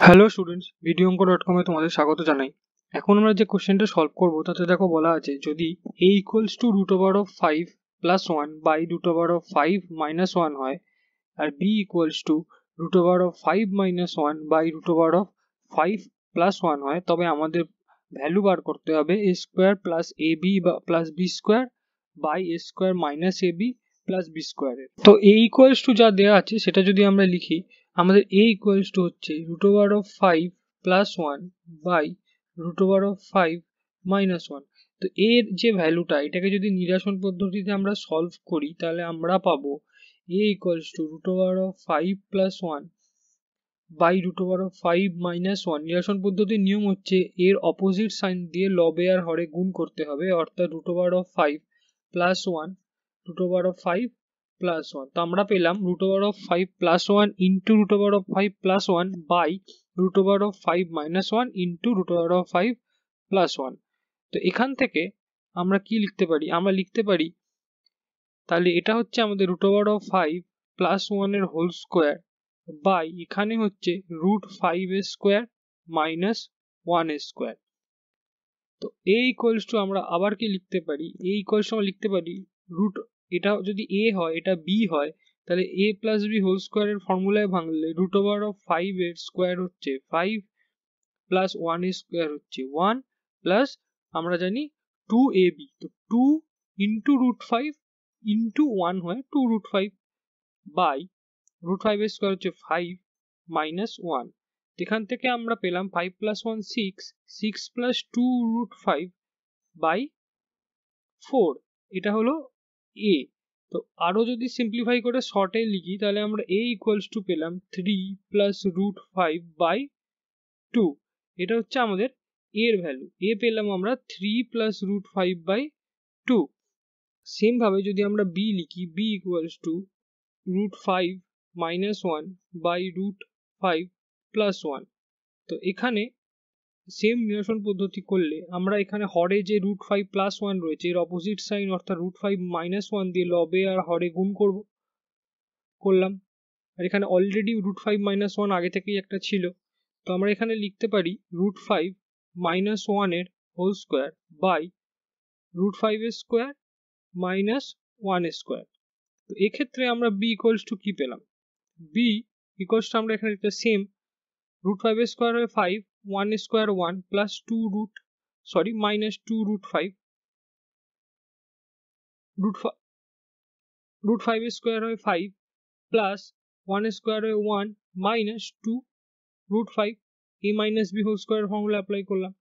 Hello students, videoanko.com এ তোমাদের স্বাগত জানাই। এখন আমরা যে কোশ্চেনটা সলভ করব তাতে দেখো বলা আছে যদি a equals to root over of 5 plus 1 by root over of 5 minus 1 হয় আর b equals to root over of 5 minus 1 by root over of 5 plus 1 হয়, তবে আমাদের ভ্যালু বার করতে হবে a square plus ab plus b square by a square minus ab plus b square এর। তো a equals to যা দেওয়া আছে সেটা যদি আমরা লিখি, আমাদের a equals to হচ্ছে root over of 5 plus 1 by root over of 5 minus 1। তো এর যে ভ্যালুটা, এটাকে যদি নিরসন পদ্ধতিতে আমরা সলভ করি তাহলে আমরা পাবো a equals to root over of 5 plus 1 by root over of 5 minus 1। নিরসন পদ্ধতির নিয়ম হচ্ছে এর অপোজিট সাইন দিয়ে লবে আর হরে গুণ করতে হবে, অর্থাৎ root over of 5 plus 1 root over of 5 plus 1। তো আমরা পেলাম root over of 5 plus 1 into root over of 5 plus 1 by root over of 5 minus 1 into root over of 5 plus 1। তো এখান থেকে আমরা কি লিখতে পারি? আমরা লিখতে পারি তাহলে এটা হচ্ছে আমাদের root over of 5 plus 1 এর হোল স্কোয়ার বাই এখানে হচ্ছে root 5 এর স্কোয়ার মাইনাস 1 এর স্কোয়ার। তো a equals to আমরা আবার কি লিখতে পারি? a equals to আমরা লিখতে পারি রুট, এটা যদি a হয় এটা b হয়, তাহলে a plus b whole square এর ফর্মুলায় ভাঙলে root over of 5 এর স্কোয়ার হচ্ছে 5 প্লাস 1 এর স্কোয়ার হচ্ছে 1 প্লাস আমরা জানি 2ab, তো 2 into root 5 into 1 হয় 2 root 5 বাই root 5 এর স্কোয়ার হচ্ছে 5 মাইনাস 1। এখান থেকে আমরা পেলাম 5 plus 1 6, 6 plus 2 root 5 বাই 4। এটা হলো a। তো আরো যদি সিম্পলিফাই করে শর্টে লিখি তাহলে আমরা a equals to পেলাম 3 plus root 5 বাই 2। এটা হচ্ছে আমাদের a এর ভ্যালু। a পেলাম আমরা 3 plus root 5 বাই 2। সেম ভাবে যদি আমরা b লিখি, b equals to root 5 minus 1 by root 5 plus 1। তো এখানে সেম নিরসন পদ্ধতি করলে আমরা এখানে হরে যে root 5 plus 1 রয়েছে এর অপোজিট সাইন অর্থাৎ root 5 minus 1 দিয়ে লবে আর হরে গুণ করলাম। আর এখানে অলরেডি root 5 minus 1 আগে থেকেই একটা ছিল, তো আমরা এখানে লিখতে পারি root 5 minus 1 এর হোল স্কোয়ার বাই root 5 এর স্কোয়ার মাইনাস 1 এর স্কোয়ার। তো এক্ষেত্রে আমরা b equals to কি পেলাম? b equals to আমরা এখানে একটা সেম root 5 এর স্কোয়ার হয় 5, 1 এর square 1 plus 2 minus 2 root 5 root 5 এর স্কোয়ার হয় 5 প্লাস 1 এর স্কোয়ার হয় 1 minus 2 root 5 a minus b whole square formula apply করলাম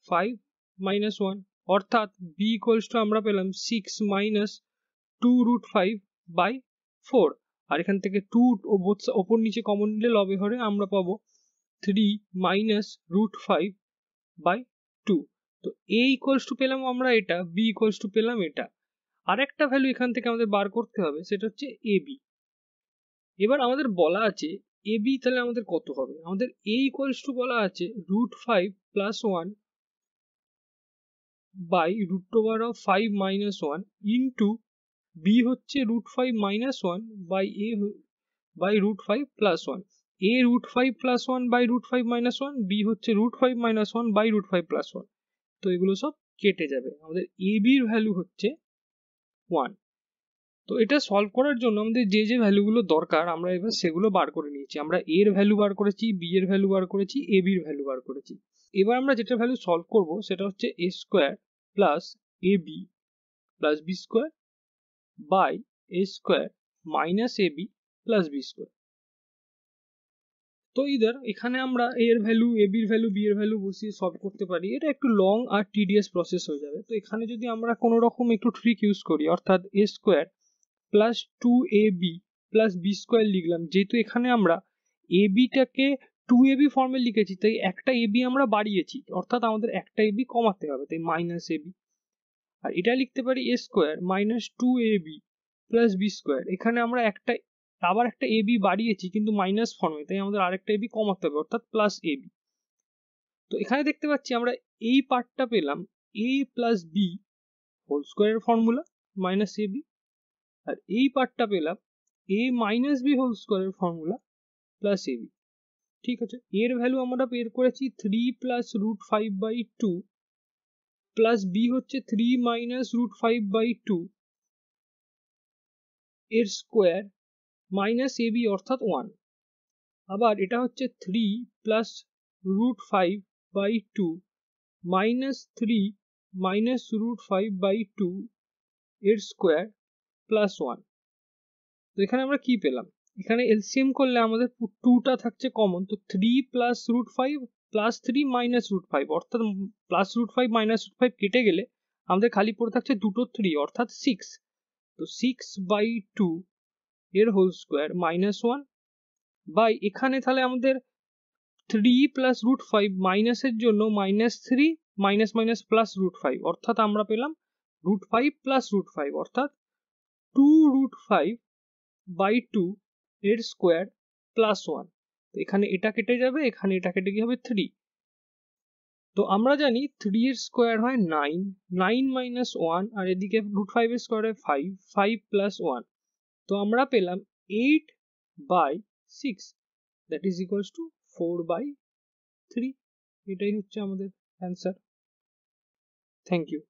5 মাইনাস 1, অর্থাৎ b equals to আমরা পেলাম 6 মাইনাস 2 root 5 বাই 4। আর এখান থেকে 2 ওপর নিচে কমন নিলে লবে হরে আমরা পাবো 3 মাইনাস root 5 বাই 2। তো a equals to পেলাম আমরা এটা, b equals to পেলাম এটা। আরেকটা ভ্যালু এখান থেকে আমাদের বার করতে হবে, সেটা হচ্ছে ab। এবার আমাদের বলা আছে ab, তাহলে আমাদের কত হবে? আমাদের a equals to বলা আছে root 5 plus 1 by root over of 5 minus 1 into b হচ্ছে root 5 minus 1 by a by root 5 plus 1। a root 5 plus 1 by root 5 minus 1, b হচ্ছে root 5 minus 1 by root 5 plus 1। তো এগুলো সব কেটে যাবে, আমাদের ab এর ভ্যালু হচ্ছে 1। তো এটা সলভ করার জন্য আমাদের যে যে ভ্যালুগুলো দরকার আমরা এবার সেগুলো বার করে নিয়েছি। আমরা a এর ভ্যালু বার করেছি, b এর ভ্যালু বার করেছি, ab এর ভ্যালু বার করেছি। এবার আমরা যেটা ভ্যালু সলভ করব সেটা হচ্ছে a square plus ab plus b square by a square minus ab plus b square. তো এখানে আমরা a এর ভ্যালু, ab এর ভ্যালু, b এর ভ্যালু বসিয়ে সলভ করতে পারি। এটা একটু লং আর টিডিয়াস প্রসেস হয়ে যাবে। তো এখানে যদি আমরা কোনো রকম একটু ট্রিক ইউজ করি, অর্থাৎ a square plus 2ab plus b square লিখলাম, যেহেতু এখানে আমরা ab টাকে 2ab ফর্মে লিখেছি তাই একটা ab আমরা বাড়িয়েছি, অর্থাৎ আমাদের একটা ab কমাতে হবে, তাই মাইনাস ab। আর এটা লিখতে পারি a square minus 2ab plus b square. এখানে আমরা আবার একটা ab বাড়িয়েছি কিন্তু মাইনাস ফর্মে, তাই আমাদের আরেকটা ab কমাতে হবে, অর্থাৎ প্লাস ab। তো এখানে দেখতে পাচ্ছি আমরা এই পার্টটা পেলাম a প্লাস b হোল স্কোয়ারের ফর্মুলা মাইনাস ab, আর এই পার্টটা পেলাম a মাইনাস b হোল স্কোয়ারের ফর্মুলা প্লাস ab। ঠিক আছে, এর ভ্যালু আমরা বের করেছি 3 প্লাস রুট 5/2 প্লাস বি হচ্ছে 3 মাইনাস রুট 5/2 এর স্কোয়ার মাইনাস এ বি অর্থাৎ 1। আবার এটা হচ্ছে 3 plus root 5/2 minus 3 minus root 5/2 এর স্কোয়ার প্লাস 1। তো এখানে আমরা কি পেলাম, এখানে এলসিএম করলে আমাদের 2টা থাকছে কমন, তো 3 plus root 5 plus 3 minus root 5 অর্থাৎ প্লাস রুট 5 মাইনাস রুট 5 কেটে গেলে আমাদের খালি পড়ে থাকছে দুটো 3 অর্থাৎ 6। তো 6/2 এর হোল স্কোয়ার মাইনাস 1 বাই এখানে তাহলে আমাদের 3 প্লাস রুট 5 মাইনাসের জন্য minus 3 minus minus plus root 5 অর্থাৎ আমরা পেলাম রুট 5 প্লাস রুট 5 অর্থাৎ 2 রুট 5/2 এর স্কোয়ার প্লাস 1। তো এখানে এটা কেটে যাবে, এখানে এটা কেটে গিয়ে হবে 3। তো আমরা জানি 3 এর স্কোয়ার হয় 9, 9 মাইনাস 1 আর এদিকে রুট 5 এর স্কোয়ার হয় 5, 5 প্লাস 1। তো আমরা পেলাম 8/6 দ্যাট ইজ ইকুয়ালস টু 4/3। এটাই হচ্ছে আমাদের অ্যান্সার। Thank you.